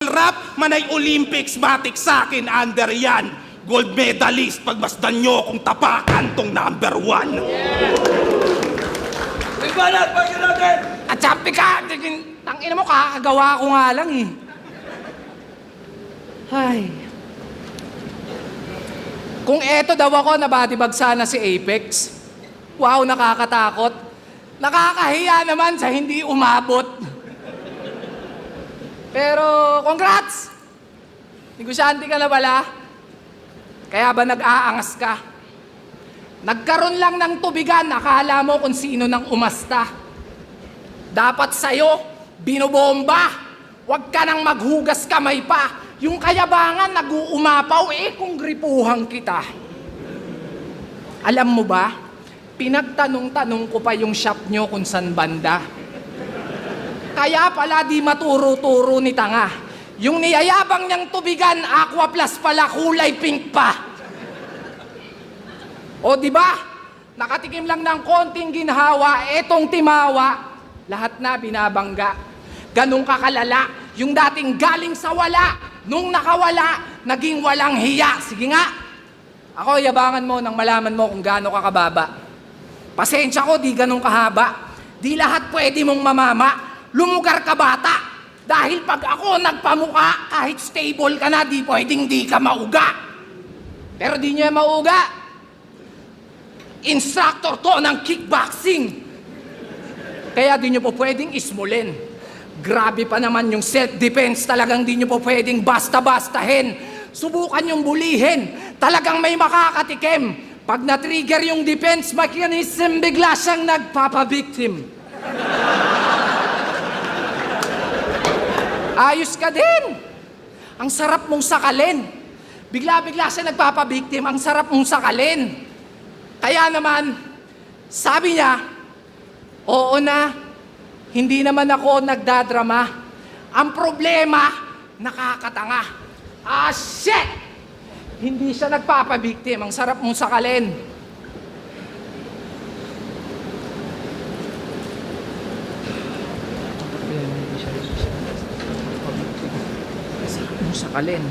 rap, manay Olympics, matik sa akin, under yan. Gold medalist, pagmasdan nyo kung tapakan tong number 1. Tigbalat, pagyan natin! At sabi ka, tangina mo, kakagawa ko nga lang eh. Ay. Kung eto daw ako, nabadibag sana si Apex. Wow, nakakatakot. Nakakahiya naman sa hindi umabot. Pero, congrats! Negosyante ka na pala. Kaya ba nag-aangas ka? Nagkaroon lang ng tubigan, akala mo kung sino nang umasta. Dapat sa'yo, binobomba. Huwag ka nang maghugas kamay pa. Yung kayabangan, nag-uumapaw, kung gripuhan kita. Alam mo ba, pinagtanong-tanong ko pa yung shop nyo kung san banda. Kaya pala di maturo-turo ni tanga. Yung niyayabang niyang tubigan, Aqua Plus pala, kulay pink pa. O di ba? Nakatikim lang ng konting ginhawa, etong timawa, lahat na binabangga. Ganong kakalala, yung dating galing sa wala, nung nakawala, naging walang hiya. Sige nga, ako yabangan mo nang malaman mo kung gaano ka kababa. Pasensya ko, di ganong kahaba. Di lahat pwede mong mamama. Lumugar ka bata. Dahil pag ako nagpamuka, kahit stable ka na, di pwedeng di ka mauga. Pero di nyo mauga. Instructor to ng kickboxing. Kaya di nyo po pwedeng ismulin. Grabe pa naman yung self-defense, talagang di nyo po pwedeng basta-bastahin. Subukan yung bulihin, talagang may makakatikim. Pag na-trigger yung defense mechanism, bigla siyang nagpapabiktim. Ayos ka din. Ang sarap mong sakalin. Bigla-bigla siya nagpapabiktim, ang sarap mong sakalin. Kaya naman, sabi niya, oo na, hindi naman ako nagdadrama. Ang problema, nakakatanga. Ah, shit! Hindi siya nagpapabiktim. Ang sarap mong sakalin. Ang sarap mong sakalin.